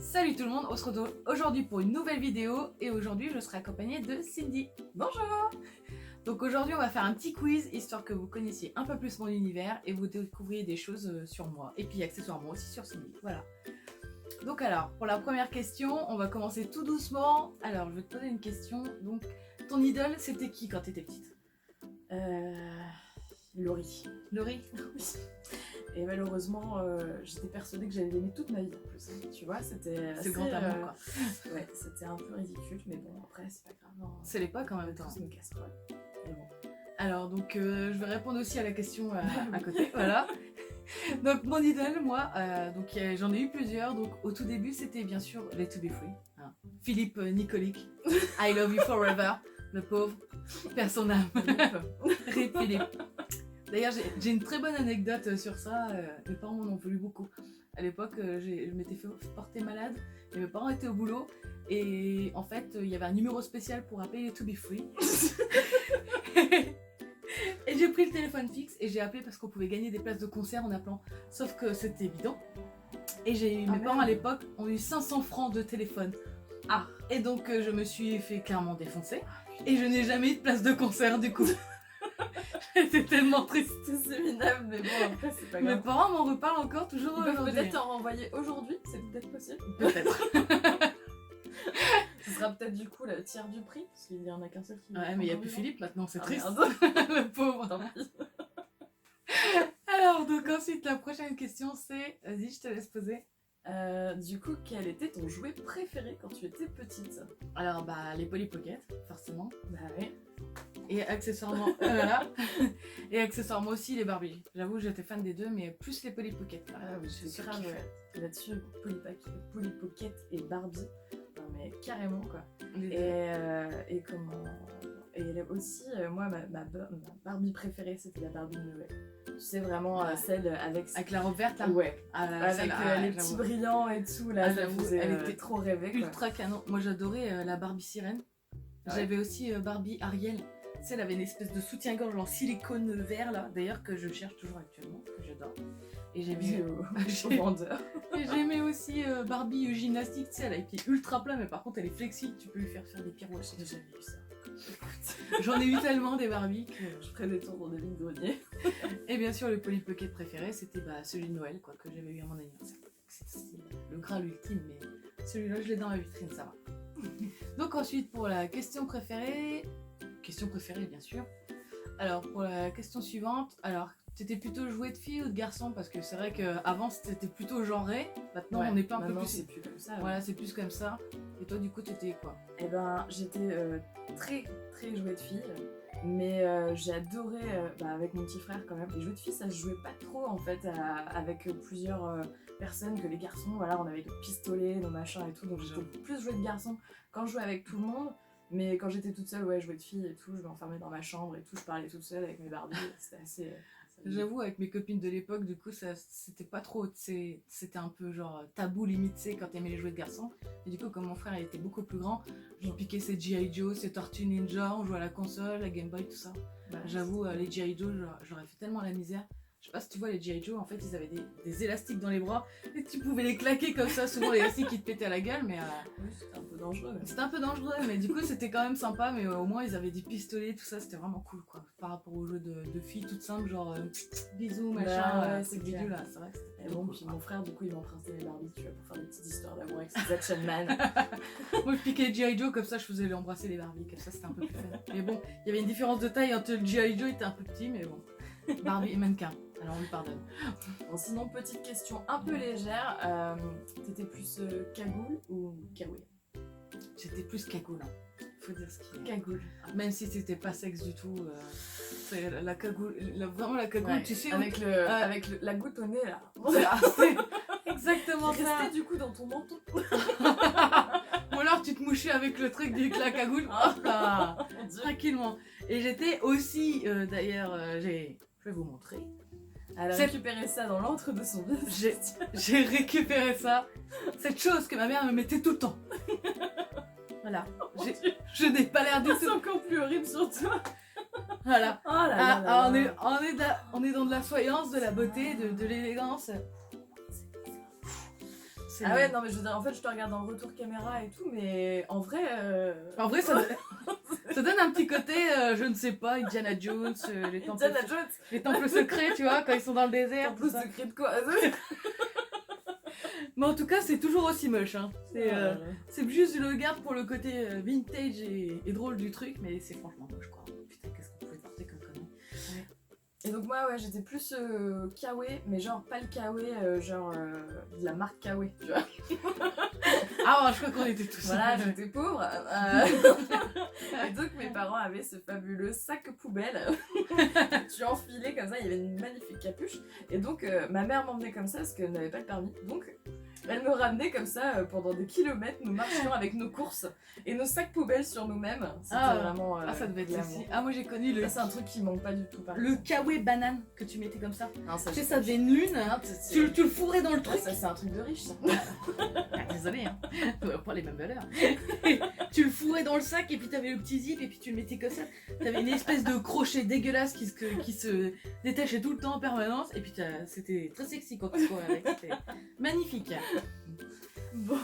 Salut tout le monde, on se retrouve aujourd'hui pour une nouvelle vidéo et aujourd'hui je serai accompagnée de Cindy. Bonjour. Donc aujourd'hui on va faire un petit quiz histoire que vous connaissiez un peu plus mon univers et vous découvriez des choses sur moi et puis accessoirement aussi sur Cindy, voilà. Donc alors, pour la première question, on va commencer tout doucement. Alors je vais te poser une question, donc ton idole c'était qui quand t'étais petite? Laurie. Laurie? Oui. Et malheureusement, j'étais persuadée que j'allais l'aimer toute ma vie en plus. Tu vois, c'était C'est le grand amour quoi. Ouais, c'était un peu ridicule, mais bon, après, c'est pas grave. Non. C'est l'époque en même temps. Tout me casse, ouais. Mais bon. Alors donc je vais répondre aussi à la question à côté, voilà. Donc mon idole, moi, donc j'en ai eu plusieurs. Donc au tout début c'était bien sûr Let to be free, hein. Philippe Nicolic, I love you forever, le pauvre, perd son âme. Rip Philippe. D'ailleurs j'ai une très bonne anecdote sur ça, mes parents m'en ont voulu beaucoup. À l'époque je m'étais fait porter malade et mes parents étaient au boulot et en fait il y avait un numéro spécial pour appeler Let to be free. Et j'ai pris le téléphone fixe et j'ai appelé parce qu'on pouvait gagner des places de concert en appelant. Sauf que c'était bidon. Et mes parents à l'époque ont eu 500 francs de téléphone. Ah. Et donc je me suis fait clairement défoncer. Et je n'ai jamais eu de place de concert du coup. J'étais tellement triste. C'est minable, mais bon, après, c'est pas grave. Mes parents m'en reparlent encore toujours Ils peuvent aujourd'hui. peut-être t'en renvoyer aujourd'hui, c'est peut-être possible. Peut-être. Ce sera peut-être du coup le tiers du prix, parce qu'il y en a qu'un seul qui. Ouais, mais il n'y a plus Philippe maintenant, c'est triste. Merde. Le pauvre. Tant pis. Alors, donc ensuite, la prochaine question c'est. Vas-y, je te laisse poser. Du coup, quel était ton jouet préféré quand tu étais petite? Alors, bah, les Polly Pocket, forcément. Bah oui. Et accessoirement, voilà. Et accessoirement aussi les Barbie. J'avoue, j'étais fan des deux, mais plus les Polly Pocket. Ah oui, je suis grave là-dessus, Polly Pocket et Barbie. Non, mais carrément quoi. Et comment. Et aussi, moi, ma Barbie préférée, c'était la Barbie de Noël. Tu sais, vraiment celle avec la robe verte là. Ouais. Avec les petits brillants et tout là. J'avoue, elle était trop rêvée. Ultra canon. Moi, j'adorais la Barbie sirène. Ouais. J'avais aussi Barbie Ariel. Tu sais, elle avait une espèce de soutien-gorge en silicone vert là, d'ailleurs que je cherche toujours actuellement, que j'adore. Et j'aimais au vendeur. Et j'aimais aussi Barbie gymnastique, tu sais, elle a les pieds ultra plats, mais par contre elle est flexible, tu peux lui faire des pirouettes. J'ai jamais eu ça. J'en ai eu tellement des Barbie que je ferais des tours dans des vide-greniers. Et bien sûr, le Polly Pocket préféré, c'était celui de Noël, quoi, que j'avais eu à mon anniversaire. C'était le Graal ultime, mais celui-là, je l'ai dans ma vitrine, ça va. Donc ensuite, pour la question préférée bien sûr. Alors pour la question suivante, alors t'étais plutôt jouet de fille ou de garçon? Parce que c'est vrai qu'avant c'était plutôt genré, maintenant on n'est pas un peu plus... c'est plus comme ça. Voilà, c'est plus comme ça. Et toi du coup t'étais quoi? Eh ben j'étais très très jouet de fille, mais j'ai adoré avec mon petit frère quand même. Les jouets de filles ça se jouait pas trop en fait avec plusieurs personnes que les garçons. Voilà, on avait des pistolets, nos machins et tout, donc j'étais plus jouet de garçon quand je jouais avec tout le monde. Mais quand j'étais toute seule, ouais, je jouais de fille et tout, je m'enfermais dans ma chambre et tout, je parlais toute seule avec mes Barbies, c'était assez... J'avoue, avec mes copines de l'époque, du coup, c'était pas trop, c'était un peu genre tabou limite, quand t'aimais les jouets de garçons. Et du coup, comme mon frère il était beaucoup plus grand, je lui piquais ses G.I. Joe, ses Tortues Ninja, on jouait à la console, la Game Boy, tout ça. J'avoue, les G.I. Joe, j'aurais fait tellement la misère. Je sais pas si tu vois les G.I. Joe, en fait ils avaient des élastiques dans les bras et tu pouvais les claquer comme ça, souvent les élastiques qui te pétaient à la gueule, mais oui, c'était un peu dangereux. C'était un peu dangereux, mais du coup c'était quand même sympa, mais au moins ils avaient des pistolets, tout ça, c'était vraiment cool quoi. Par rapport aux jeux de filles toutes simples, genre bisous, machin, c'est bidule là, c'est vrai que c'était bon. Puis mon frère, du coup, il m'empruntait les Barbies, tu vois, pour faire des petites histoires d'amour avec ses Action Man. Moi je piquais les G.I. Joe, comme ça je faisais lui embrasser les Barbies, comme ça c'était un peu plus fun. Mais bon, il y avait une différence de taille entre le G.I. Joe, il était un peu petit, mais bon. Barbie et mannequin, alors on lui pardonne. Bon, sinon, petite question un peu légère, t'étais plus cagoule ou kawaii? J'étais plus cagoule, hein. Faut dire ce qu'il y a. Cagoule. Même si c'était pas sexe du tout, c'est la cagoule, vraiment la cagoule, ouais, tu sais. Avec la goutte au nez là. C'est exactement ça. Restait du coup dans ton menton. Ou alors tu te mouchais avec le truc de la cagoule, hop là, tranquillement. Et j'étais aussi, d'ailleurs, je vais vous montrer. Elle a récupéré ça dans l'antre de son visage. J'ai récupéré ça, cette chose que ma mère me mettait tout le temps. Voilà, je n'ai pas l'air du tout. C'est encore plus horrible sur toi. Voilà. Oh là là on est dans de la soyance, de la beauté, de l'élégance. Ah ouais, non, mais je veux dire, en fait, je te regarde en retour caméra et tout, mais en vrai. En vrai, ça donne un petit côté, je ne sais pas, Indiana Jones, Indiana Jones. les temples secrets, tu vois, quand ils sont dans le désert. Temple secret de quoi? Mais en tout cas, c'est toujours aussi moche. Hein. C'est juste, je le garde pour le côté vintage et drôle du truc, mais c'est franchement moche, quoi. Putain, qu'est-ce qu'on pouvait porter comme connerie. Et donc moi, ouais, j'étais plus Kawaii, mais genre pas le Kawaii, genre de la marque Kawaii, tu vois. Ah, je crois qu'on était tous. Voilà, j'étais pauvre. Et donc mes parents avaient ce fabuleux sac poubelle. Tu enfilais comme ça, il y avait une magnifique capuche. Et donc ma mère m'emmenait comme ça parce qu'elle n'avait pas le permis. Donc elle me ramenait comme ça pendant des kilomètres. Nous marchions avec nos courses et nos sacs poubelles sur nous-mêmes. C'était vraiment. Ça devait être glamour. sexy. Ah, moi j'ai connu Ça, c'est un truc qui manque pas du tout. le kawaii banane que tu mettais comme ça. Non, ça, Tu sais, ça faisait une lune. Tu le fourrais dans le truc. Ça, c'est un truc de riche, ça. Ah, désolé, hein. Pas les mêmes valeurs. Tu le fourrais dans le sac et puis t'avais le petit zip et puis tu le mettais comme ça. T'avais une espèce de crochet dégueulasse qui se détachait tout le temps en permanence et puis c'était très sexy quand tu courais avec. C'était magnifique. Bon.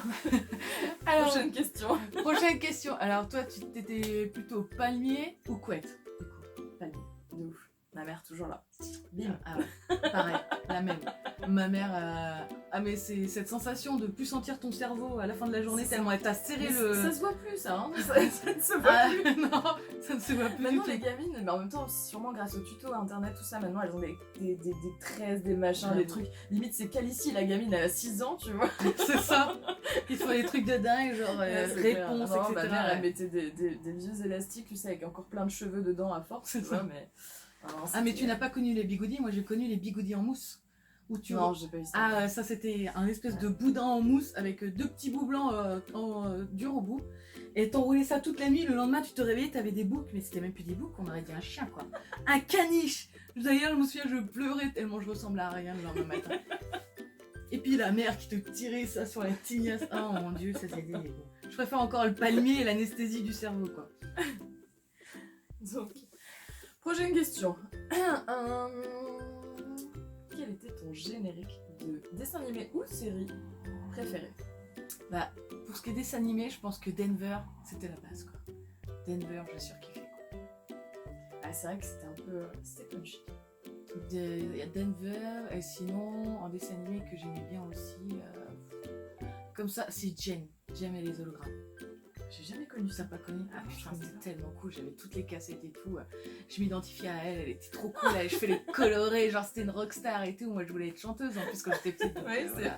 Alors, Prochaine question. Alors toi, tu t'étais plutôt palmier ou couette? Palmier. De ouf. Ma mère toujours là. Bim. Ah ouais, pareil, la même. Ma mère, mais c'est cette sensation de plus sentir ton cerveau à la fin de la journée tellement elle t'a serré le... Ça se voit plus, ça, hein. Ça ne se voit plus. Non, ça ne se voit plus. Maintenant, les gamines, mais en même temps, sûrement grâce aux tutos, internet, tout ça, maintenant, elles ont des tresses, des machins, des trucs. Limite, c'est Calici, la gamine, elle a 6 ans, tu vois. C'est ça. Ils font des trucs de dingue, genre réponse, etc. Ma mère, elle mettait des vieux élastiques, tu sais, avec encore plein de cheveux dedans à force, c'est ça. Mais... mais tu n'as pas connu les bigoudis. Moi, j'ai connu les bigoudis en mousse. Non, j'ai pas eu ça. Ah, ça c'était un espèce de boudin en mousse avec 2 petits bouts blancs durs au bout. Et t'enroulais ça toute la nuit, le lendemain tu te réveillais, t'avais des boucles, mais c'était même plus des boucles, on aurait dit un chien quoi. Un caniche. D'ailleurs, je me souviens, je pleurais tellement je ressemblais à rien le lendemain matin. Et puis la mère qui te tirait ça sur la tignasse. Oh mon dieu, ça c'était bon. Je préfère encore le palmier et l'anesthésie du cerveau quoi. Donc, prochaine question. Quel était ton générique de dessin animé ou série préféré? Bah, pour ce qui est dessin animé, je pense que Denver, c'était la base quoi. Denver, je surkiffais quoi. Ah, c'est vrai que c'était un peu... c'était punchy. Il y a Denver, et sinon, en dessin animé que j'aimais bien aussi, comme ça, c'est Jen et les hologrammes. J'ai jamais connu ça. Pas connu. Ah putain, c'était tellement cool, j'avais toutes les cassettes et tout. Je m'identifiais à elle, elle était trop cool, elle, je fais les colorés, genre c'était une rockstar et tout. Moi je voulais être chanteuse en plus quand j'étais petite. Ouais, voilà.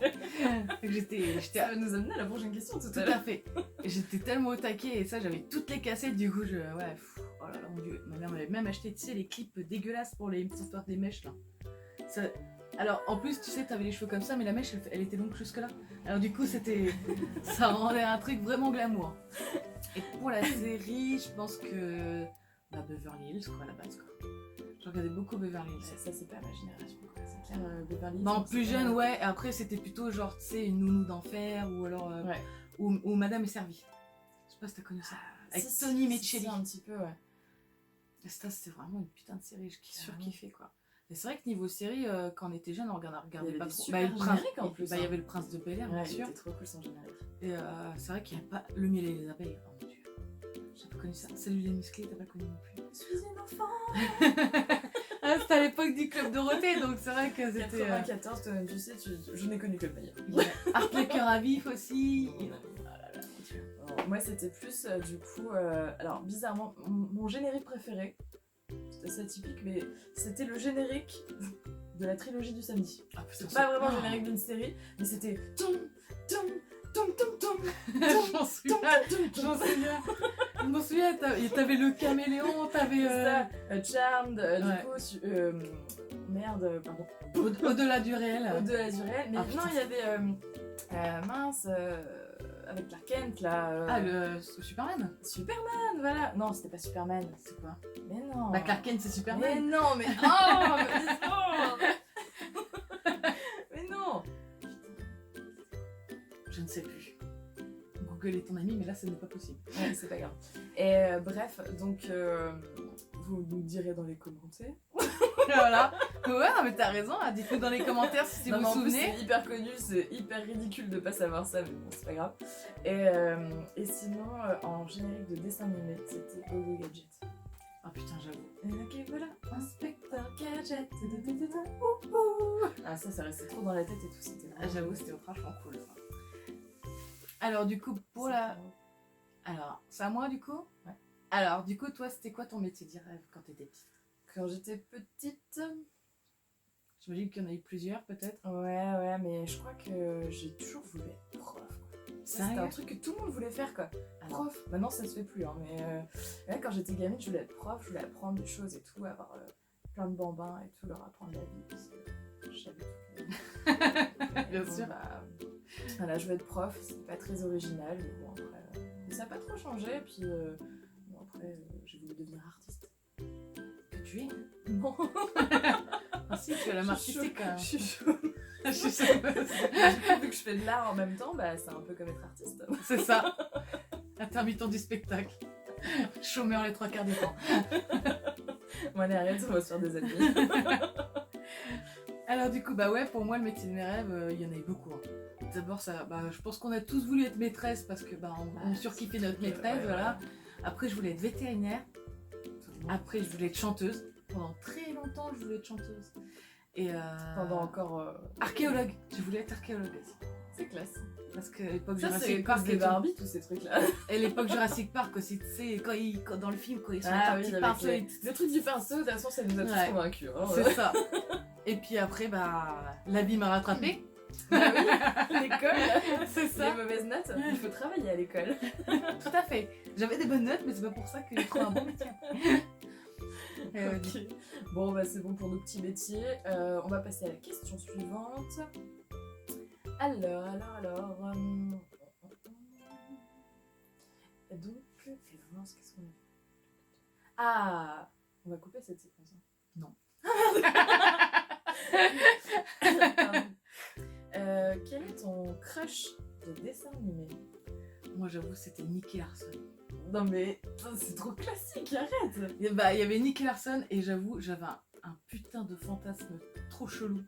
J'étais Ça va nous amener à la prochaine question tout à l'heure. Tout à fait. J'étais tellement au taquet et ça, j'avais toutes les cassettes, du coup, oh là là, mon dieu. Ma mère m'avait même acheté, tu sais, les clips dégueulasses pour les histoires des mèches là. Ça... Alors en plus, tu sais, t'avais les cheveux comme ça, mais la mèche elle était longue jusque là. Alors du coup, ça rendait un truc vraiment glamour. Et pour la série, je pense que Beverly Hills quoi, à la base quoi. Je regardais beaucoup Beverly Hills. Ça c'est pas ma génération quoi. C'est clair, Beverly Hills. Non, plus jeune, ouais. Après, c'était plutôt genre, tu sais, une nounou d'enfer ou alors ou Madame est servie. Je sais pas si t'as connu ça. Avec Tony Micheli. Un petit peu, ouais. Ça, c'était vraiment une putain de série. Je surkiffais quoi. Et c'est vrai que niveau série, quand on était jeune, on regardait pas trop. Le prince en plus. Il y avait le prince de Bel-Air, bien sûr. C'était trop cool son générique. Et c'est vrai qu'il n'y a pas le miel et les abeilles. Oh mon dieu. J'ai pas connu ça. Salut les musclés, t'as pas connu non plus. Je suis une enfant. C'était à l'époque du Club Dorothée, donc c'est vrai que c'était. 94, tu sais, je n'ai connu que le meilleur. Art le cœur à vif aussi. Moi, c'était plus du coup. Alors, bizarrement, mon générique préféré. C'est assez atypique, mais c'était le générique de la trilogie du samedi. Ah, c'est pas vraiment le générique d'une série, mais c'était tom tom tom tom tom. Je m'en souviens. Je m'en souviens. T'avais le caméléon, t'avais Charmed, du coup, merde, pardon. Au-delà du réel. Au-delà du réel, mais non, il y avait mince. Avec Clark Kent là. Le Superman. Superman, voilà. Non, c'était pas Superman. C'est quoi? Mais non. Clark Kent, c'est Superman. Mais non, mais oh, mais non. Je ne sais plus. Google est ton ami, mais là, ce n'est pas possible. Ouais, c'est pas grave. Et bref, donc vous nous direz dans les commentaires. Voilà. Ouais, non, mais t'as raison, hein, dites-nous dans les commentaires si Non, vous mais vous en plus, souvenez. c'est hyper connu, c'est hyper ridicule de pas savoir ça, mais bon, c'est pas grave. Et sinon, en générique de dessin animé, c'était Go Gadget. Oh putain, j'avoue. Ok, voilà, Inspecteur Gadget. Ouh, ouh. Ah, ça restait trop dans la tête et tout, c'était Ah, j'avoue, c'était franchement cool. Ça. Alors, du coup, pour la. Alors, c'est à moi, du coup. Ouais. Alors, du coup, toi, c'était quoi ton métier de rêve quand t'étais petite? Quand j'étais petite. J'imagine qu'il y en a eu plusieurs, peut-être. Ouais, mais je crois que j'ai toujours voulu être prof, quoi. Ça, c'était un truc que tout le monde voulait faire, quoi. Prof. Maintenant, ça se fait plus, hein, mais ouais, quand j'étais gamine, je voulais être prof, je voulais apprendre des choses et tout, avoir plein de bambins et tout, leur apprendre la vie, parce que je savais tout. Bien bon, sûr. Bah, voilà, je veux être prof, c'est pas très original, mais bon, après, mais ça n'a pas trop changé, et puis bon, après, j'ai voulu devenir artiste. Que tu es? Non. Ah si, tu as la main artistique quand même. Je suis chaude. Je suis sûre. Du coup, vu que je fais de l'art en même temps, bah, c'est un peu comme être artiste. C'est ça. Intermittent du spectacle. Chômeur les 3/4 du temps. Bon, allez, arrête, on va se faire des amis. Alors du coup, bah ouais, pour moi, le métier de mes rêves, il y en a eu beaucoup. Hein. D'abord, ça, bah, je pense qu'on a tous voulu être maîtresse parce que bah, on surkiffait notre maîtresse, ouais, voilà. Après, je voulais être vétérinaire. Après, je voulais être chanteuse. Pendant très longtemps, je voulais être chanteuse. Et Pendant encore. archéologue. Je voulais être archéologue aussi. C'est classe. Parce que l'époque Ça, c'est Jurassic cause Park des et tout. Barbie, tous ces trucs-là. Et l'époque Jurassic Park aussi, tu sais, quand dans le film, quand ils sont Ah avec oui, leur avec petit pinceau et le truc du pinceau, de toute façon, ça nous a tous Ouais. convaincus. Hein, c'est ça. Et puis après, bah, la vie m'a rattrapée. Ah oui, l'école, C'est les ça. mauvaises notes, il faut travailler à l'école. Tout à fait. J'avais des bonnes notes, mais c'est pas pour ça que j'ai trouvé un bon métier. Ok. Bon, bah c'est bon pour nos petits métiers. On va passer à la question suivante. Alors. Donc, mince, qu'est-ce qu'on a fait? Ah, on va couper cette séquence. Hein. Non. Pardon. Quel est ton crush de dessin animé? Moi, j'avoue, c'était Nicky Larson. Non mais putain, c'est trop classique, arrête. Et bah, il y avait Nicky Larson et j'avoue, j'avais un putain de fantasme trop chelou.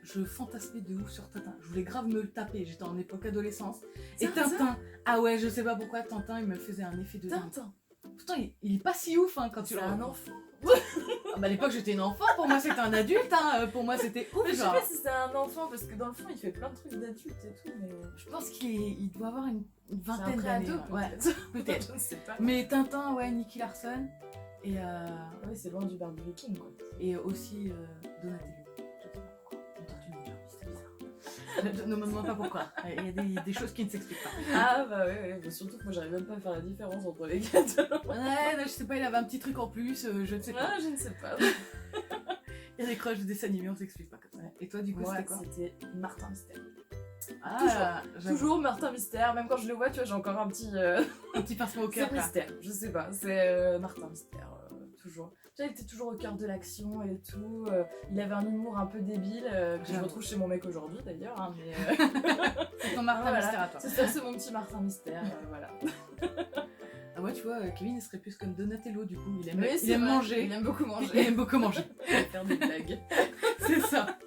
Je fantasmais de ouf sur Tintin. Je voulais grave me le taper. J'étais en époque adolescence. Et Tintin, ah ouais, je sais pas pourquoi Tintin, il me faisait un effet de dingue. Tintin, Pourtant, il est pas si ouf hein, quand tu c'est le un regardes. enfant. Ah bah, à l'époque, j'étais une enfant. Pour moi, c'était un adulte. Hein. Pour moi, c'était ouf. Mais je sais Genre. pas si c'est un enfant parce que dans le fond il fait plein de trucs d'adulte et tout, mais. Je pense qu'il doit avoir une C'est un vingtaine d'années. pré-ado Ouais, peut-être. peut-être. Je ne sais pas. Mais Tintin, ouais, Nicky Larson. Et, Oui, c'est loin du Barbie King quoi. et aussi Donatello. Je sais pas pourquoi. Une tortue ninja, c'était bizarre. Ne me demande pas pourquoi. Il y a des choses qui ne s'expliquent pas. Ah bah ouais, bah, surtout que moi j'arrive même pas à faire la différence entre les gâteaux. Ouais, non, je sais pas, il avait un petit truc en plus, je ne sais pas. Ah, je ne sais pas. Il y a des crushs de dessins animés, on s'explique pas comme ça. Et toi, du coup, Moi c'était quoi? c'était Martin Mystère. Ah, j'avoue. Toujours Martin Mystère, même quand je le vois, tu vois, j'ai encore un petit. Un petit pincement au cœur. C'est là. Mystère, je sais pas, c'est Martin Mystère, toujours. Tu vois, il était toujours au cœur de l'action et tout. Il avait un humour un peu débile, que je J'avoue. retrouve chez mon mec aujourd'hui d'ailleurs. Hein, mais, C'est ton Martin voilà. Mystère à toi. c'est ça, c'est mon petit Martin Mystère, voilà. Ah ouais, tu vois, Kevin, il serait plus comme Donatello, du coup. Il aime, Oui, il c'est aime vrai, manger. Il aime beaucoup Il manger. aime beaucoup manger. Faire des blagues. C'est ça.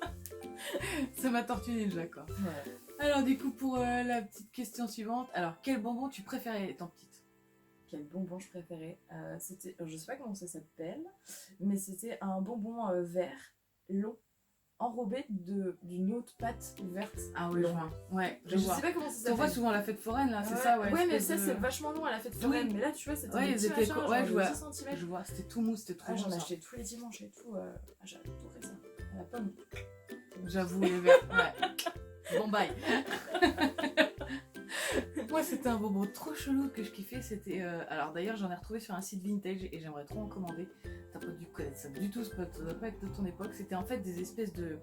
C'est ma tortue ninja, quoi. Voilà. Alors, du coup, pour la petite question suivante, alors, quel bonbon tu préférais étant petite? Quel bonbon je préférais c'était, je sais pas comment ça s'appelle, mais c'était un bonbon vert, long, enrobé d'une autre pâte verte. Ah oui, je longue. vois. Ouais, je Je vois. sais pas comment ça On s'appelle. voit souvent à la fête foraine, là, c'est ça, ouais. Ouais, mais espèce ça de- c'est vachement long à la fête foraine, mais là tu vois, c'était Ouais, des ils petits étaient machins, co- ouais, genre je de vois. 10 centimètres. Je vois, c'était tout mou, c'était trop Ah, bon, j'en ça. achetais tous les dimanches et tout. J'adorais ça. À la pomme. J'avoue, les verts, ouais. Bon, bye. Moi, c'était un bonbon trop chelou que je kiffais. C'était. Alors, d'ailleurs, j'en ai retrouvé sur un site vintage et j'aimerais trop en commander. T'as pas dû connaître ça du tout, ça doit pas être de ton époque. C'était en fait des espèces de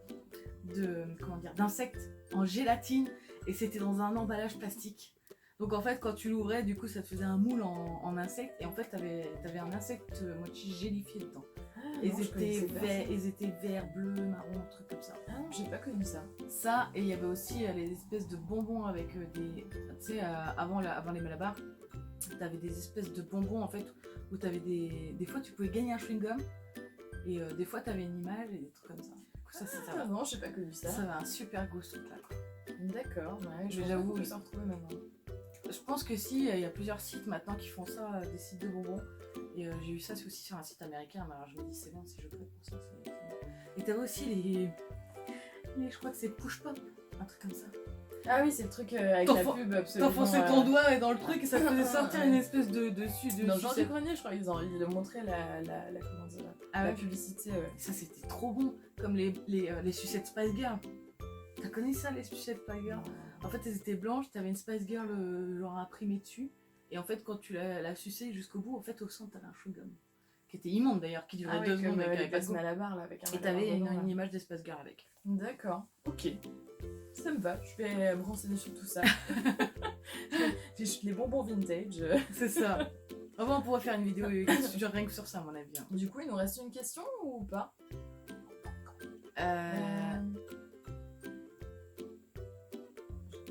comment dire, d'insectes en gélatine et c'était dans un emballage plastique. Donc, en fait, quand tu l'ouvrais, du coup, ça te faisait un moule en insecte et en fait, t'avais un insecte moitié gélifié dedans. Ah, Ils non, je étaient connaissais pas verts, ça. ils étaient verts, bleus, marron, un truc comme ça. Ah non, j'ai pas connu ça. Ça, et il y avait aussi les espèces de bonbons avec des. Tu sais, avant les Malabar, t'avais des espèces de bonbons en fait où t'avais des fois tu pouvais gagner un chewing-gum Et des fois, t'avais une image et des trucs comme ça. Du coup, ça va. Non, j'ai pas connu ça. Ça avait un super goût ce truc-là. D'accord, ouais, Mais j'avoue, qu'on peut s'en retrouver maintenant. Je pense que si, il y a plusieurs sites maintenant qui font ça, des sites de bonbons. Et j'ai vu ça aussi sur un site américain, mais alors je me dis c'est bon, si je fais pour ça, c'est bon. Et t'avais aussi je crois que c'est push pop, un truc comme ça. Ah oui, c'est le truc avec la pub absolument. T'enfonçais ton doigt dans le truc et ça te faisait sortir une espèce de dessus. Dans le genre du grenier, je crois qu'ils ont montré comment dire, la publicité. Ouais. Ça c'était trop bon, comme les sucettes Spice Girl. T'as connu ça, les sucettes Spice Girl? En fait, elles étaient blanches, t'avais une Spice Girl genre imprimée dessus. Et en fait, quand tu la suçais jusqu'au bout, en fait, au centre, t'avais un chewing-gum. Qui était immonde d'ailleurs, qui durait 2 secondes avec un à la barre là, avec un. Et t'avais une image d'Espace Girl avec. D'accord, ok. Ça me va, je vais me renseigner sur tout ça. Les bonbons vintage. C'est ça. Enfin, on pourrait faire une vidéo rien que sur ça, à mon avis. Du coup, il nous reste une question ou pas? Je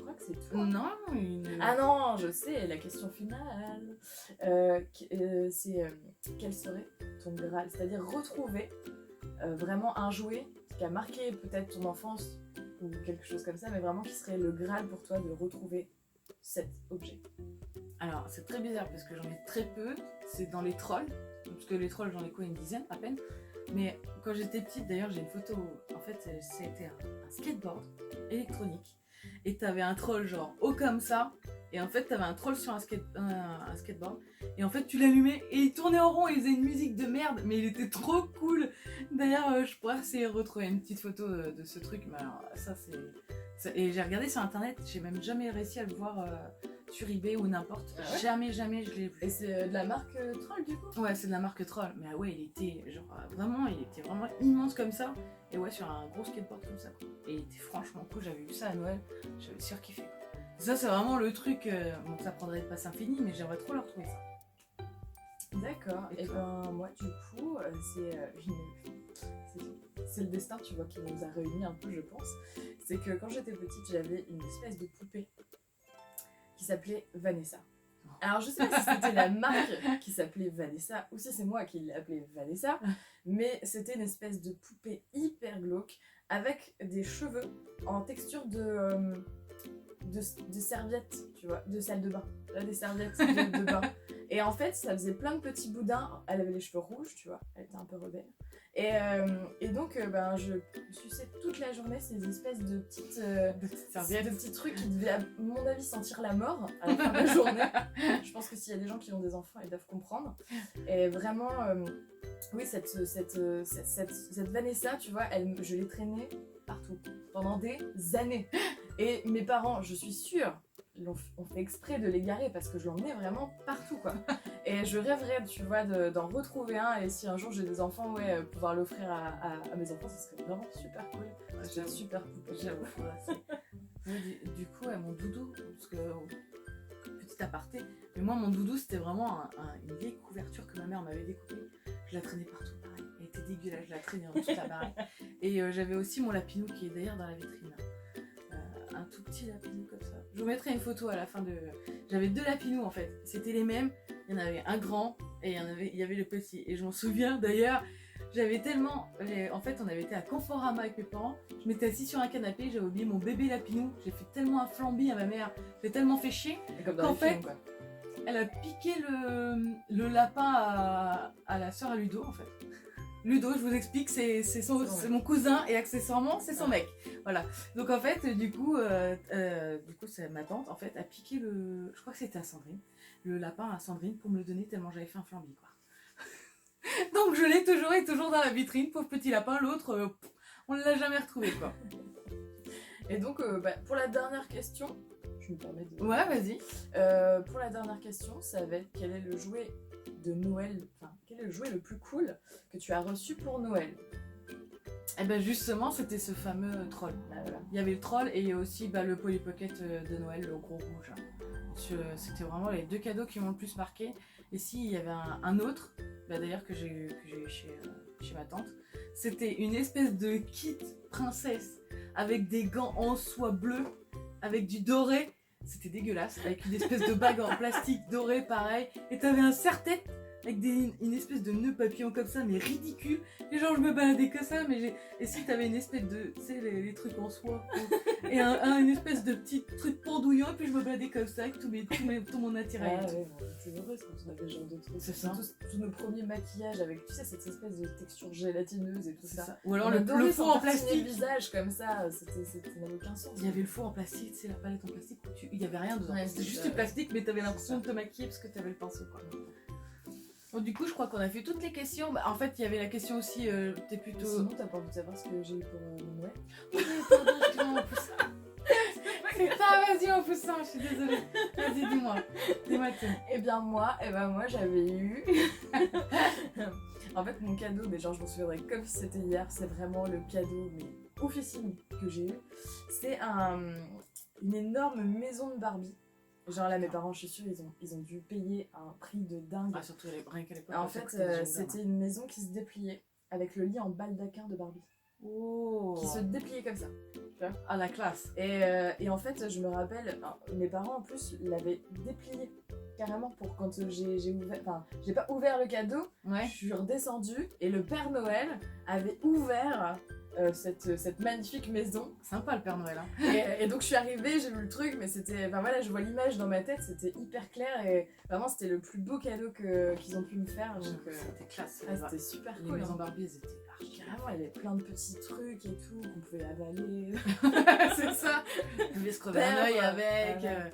crois que c'est tout. Non, Ah non, je sais, la question finale. C'est quel serait ton Graal? C'est-à-dire retrouver vraiment un jouet qui a marqué peut-être ton enfance ou quelque chose comme ça, mais vraiment qui serait le Graal pour toi de retrouver cet objet. Alors, c'est très bizarre parce que j'en ai très peu. C'est dans les trolls. Parce que les trolls, j'en ai quoi, une dizaine à peine. Mais quand j'étais petite, d'ailleurs, j'ai une photo. En fait, c'était un skateboard électronique. Et t'avais un troll genre haut comme ça. Et en fait, t'avais un troll sur un skateboard. Et en fait, tu l'allumais et il tournait en rond et il faisait une musique de merde. Mais il était trop cool. D'ailleurs, je pourrais essayer de retrouver une petite photo de ce truc. Mais alors, ça, c'est... Et j'ai regardé sur internet. J'ai même jamais réussi à le voir sur eBay ou n'importe. Ah ouais? Jamais je l'ai vu. Et c'est de la marque Troll du coup? Ouais, c'est de la marque Troll. Mais ouais, il était vraiment immense comme ça. Et ouais, sur un gros skateboard comme ça. Quoi. Et il était franchement cool. J'avais vu ça à Noël. J'avais surkiffé. Ça, c'est vraiment le truc. Bon, ça prendrait pas infini, mais j'aimerais trop le retrouver ça. D'accord. Et ben moi, du coup, c'est le destin, tu vois, qui nous a réunis un peu, je pense. C'est que quand j'étais petite, j'avais une espèce de poupée qui s'appelait Vanessa. Alors, je sais pas si c'était la marque qui s'appelait Vanessa ou si c'est moi qui l'ai appelée Vanessa, mais c'était une espèce de poupée hyper glauque avec des cheveux en texture de serviettes, tu vois, de salle de bain. Là, des serviettes de bain. Et en fait, ça faisait plein de petits boudins. Elle avait les cheveux rouges, tu vois, elle était un peu rebelle. Et donc, je suçais toute la journée ces espèces de petites serviettes, de petits trucs qui devaient, à mon avis, sentir la mort à la fin de la journée. Je pense que s'il y a des gens qui ont des enfants, ils doivent comprendre. Et vraiment, oui, cette Vanessa, tu vois, je l'ai traînée partout pendant des années. Et mes parents, je suis sûre, on fait exprès de les garer parce que je l'emmenais vraiment partout, quoi. Et je rêverais, tu vois, d'en retrouver un. Et si un jour j'ai des enfants, ouais, pouvoir l'offrir à mes enfants, ce serait vraiment super cool. C'est super cool. J'avoue. Du coup, mon doudou, parce que petit aparté, mais moi mon doudou c'était vraiment une vieille couverture que ma mère m'avait découpée. Je la traînais partout, pareil. Elle était dégueulasse, je la traînais dans toute la baraque. Et j'avais aussi mon lapinou qui est d'ailleurs dans la vitrine. Un tout petit lapinou comme ça. Je vous mettrai une photo à la fin de... J'avais 2 lapinous en fait. C'était les mêmes. Il y en avait un grand et il y avait le petit. Et je m'en souviens d'ailleurs, j'avais tellement... En fait, on avait été à Conforama avec mes parents. Je m'étais assise sur un canapé, j'avais oublié mon bébé lapinou. J'ai fait tellement un flambi à ma mère. J'ai tellement fait chier qu'en fait, quoi. Elle a piqué le lapin à la sœur à Ludo en fait. Ludo, je vous explique, c'est mon cousin et accessoirement c'est son mec. Voilà. Donc en fait, du coup c'est ma tante en fait a piqué je crois que c'était à Sandrine, le lapin à Sandrine pour me le donner tellement j'avais fait un flambi quoi. Donc je l'ai toujours dans la vitrine, pauvre petit lapin. L'autre, on ne l'a jamais retrouvé quoi. Et donc pour la dernière question, je me permets de. Ouais, vas-y. Pour la dernière question, ça va être quel est le jouet de Noël, enfin quel est le jouet le plus cool que tu as reçu pour Noël? Et ben justement c'était ce fameux troll. Voilà. Il y avait le troll et il y a aussi le Polly Pocket de Noël, le gros rouge. C'était vraiment les 2 cadeaux qui m'ont le plus marqué. Et si il y avait un autre, d'ailleurs que j'ai eu chez ma tante, c'était une espèce de kit princesse avec des gants en soie bleue, avec du doré. C'était dégueulasse, avec une espèce de bague en plastique doré pareil. Et t'avais un serre-tête avec une espèce de nœud papillon comme ça, mais ridicule. Et genre, je me baladais que ça, et si t'avais une espèce de, tu sais, les trucs en soie, et une espèce de petit truc pendouillant, et puis je me baladais comme ça avec tout mon attirail. Ah et tout. ouais, bon, c'est heureuse quand on avait ce genre de trucs. C'est ça. Tous nos premiers maquillages avec, tu sais, cette espèce de texture gélatineuse et tout C'est ça. ça. Ou alors On le adorait fond en s'entartiner plastique. le visage comme ça, ça n'avait aucun sens. Il y avait le fond en plastique, c'est la palette en plastique, il y avait rien dedans. Ouais, C'était c'est juste ça, du plastique, mais t'avais l'impression de te maquiller parce que t'avais le pinceau, quoi. Bon, du coup, je crois qu'on a fait toutes les questions. Bah, en fait, il y avait la question aussi, t'es plutôt... Sinon, t'as pas envie de savoir ce que j'ai eu pour Noël? Oui, pardon, excuse-moi, on pousse ça. C'est ça, vas-y, on pousse ça, je suis désolée. Vas-y, dis-moi. Dis-moi tout. Eh bien moi j'avais eu... En fait mon cadeau, mais genre je m'en souviendrai comme si c'était hier, c'est vraiment le cadeau mais oufissime que j'ai eu. C'est une énorme maison de Barbie. Genre là mes parents je suis sûre ils ont dû payer un prix de dingue. Ah, surtout rien qu'à l'époque. En fait c'était une maison qui se dépliait avec le lit en baldaquin de Barbie. Oh. Qui se dépliait comme ça. Ah, la classe. Et en fait, je me rappelle, mes parents en plus l'avaient déplié carrément pour quand j'ai ouvert, enfin, j'ai pas ouvert le cadeau, Ouais. je suis redescendue et le Père Noël avait ouvert cette magnifique maison. Sympa le Père Noël. Hein. Et donc je suis arrivée, j'ai vu le truc, mais c'était, enfin voilà, je vois l'image dans ma tête, c'était hyper clair et vraiment c'était le plus beau cadeau qu'ils ont pu me faire. Donc C'était classe. c'était super Les cool. maisons Hein. Barbie, elles étaient archi. Carrément, il y avait plein de petits trucs et tout qu'on pouvait avaler. C'est ça. Je vais se crever Père, un œil avec. voilà.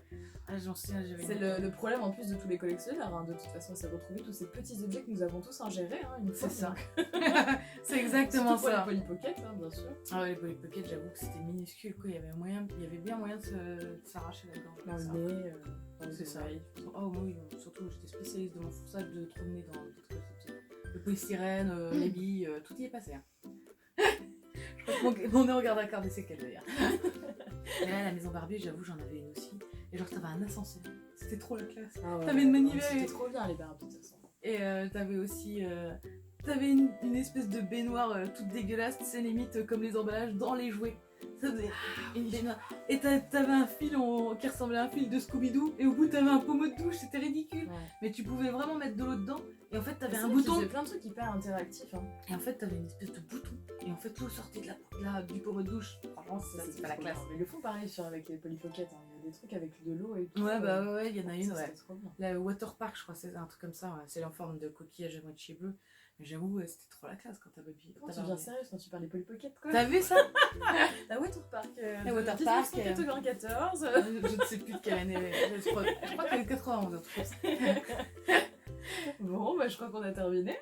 Ah, j'en sais, j'avais. C'est le problème en plus de tous les collectionneurs, hein, de toute façon, c'est retrouver tous ces petits objets que nous avons tous ingérés, hein, une fois. C'est ça. donc. C'est exactement Surtout ça. pour les Polly Pocket, hein, bien sûr. Ah ouais, les Polly Pocket, j'avoue que c'était minuscule, quoi. Il y avait bien moyen de s'arracher la gorge. Dans avec ça. le nez, dans C'est les ça. oreilles. Oh oui, surtout j'étais spécialiste de m'enfonçage de trop de nez dans des trucs comme ça. Le polystyrène, les billes, tout y est passé. Hein. Je crois que mon nez regarde encore des séquelles d'ailleurs. Et là, la maison Barbie, j'avoue, j'en avais une aussi. Et genre, t'avais un ascenseur. C'était trop la classe. Ah ouais, T'avais une manivelle C'était et- trop bien les Barbie de toute façon. Et t'avais aussi. T'avais une espèce de baignoire toute dégueulasse, c'est limite comme les emballages dans les jouets. Ça faisait une baignoire. Et t'avais un fil qui ressemblait à un fil de Scooby-Doo, et au bout t'avais un pommeau de douche, c'était ridicule. Ouais. Mais tu pouvais vraiment mettre de l'eau dedans, et en fait t'avais C'est un vrai qu'ils bouton. faisaient plein de trucs hyper interactifs. Hein. Et en fait t'avais une espèce de bouton, et en fait l'eau sortait du pommeau de douche. Franchement, Ça, c'est c'était pas la trop classe. bien. Mais ils le font pareil avec les Polly Pocket. Hein. Il y a des trucs avec de l'eau et tout. Ouais, bah ouais, il y en a une, Ça, ouais. c'était trop bien. La Water Park, je crois, c'est un truc comme ça, ouais. C'est en forme de coquillage à moitié bleu. Mais j'avoue, ouais, c'était trop la classe quand t'avais vu. Comment tu deviens sérieuse quand tu parles des Polly Pocket quoi? T'as vu ça? La Water Park. La Water Park, 1994. Je ne sais plus de quelle année. Je crois qu'elle est 91, un truc comme ça. Bon, bah je crois qu'on a terminé.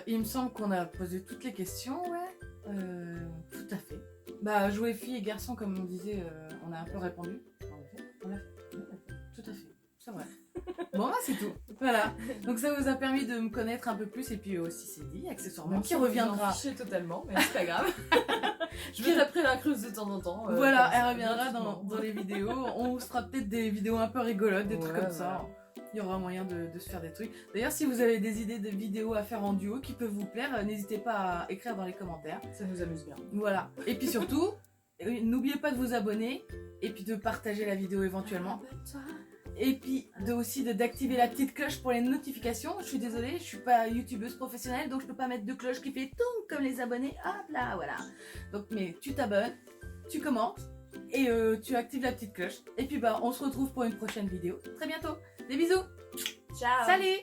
Il me semble qu'on a posé toutes les questions, ouais. Tout à fait. Bah, jouer filles et garçons, comme on disait, on a un peu répondu. On l'a fait. Tout à fait. C'est vrai. Bon, bah, c'est tout. Voilà. Donc, ça vous a permis de me connaître un peu plus, et puis aussi, c'est dit, accessoirement, qui reviendra. Fiché totalement, mais c'est pas grave. Je vais taper la creuse de temps en temps. Voilà, comme ça, elle reviendra gratuitement. dans les vidéos. On vous fera peut-être des vidéos un peu rigolotes, des trucs Ouais, comme ça. Il y aura moyen de se faire des trucs. D'ailleurs, si vous avez des idées de vidéos à faire en duo qui peuvent vous plaire, n'hésitez pas à écrire dans les commentaires. Ça nous amuse bien. Voilà. Et puis surtout, n'oubliez pas de vous abonner et puis de partager la vidéo éventuellement. Et puis d'activer la petite cloche pour les notifications. Je suis désolée, je suis pas youtubeuse professionnelle, donc je peux pas mettre de cloche qui fait toum comme les abonnés. Hop là, voilà. Donc, mais tu t'abonnes, tu commentes et tu actives la petite cloche. Et puis bah, on se retrouve pour une prochaine vidéo très bientôt. Des bisous. Ciao. Salut.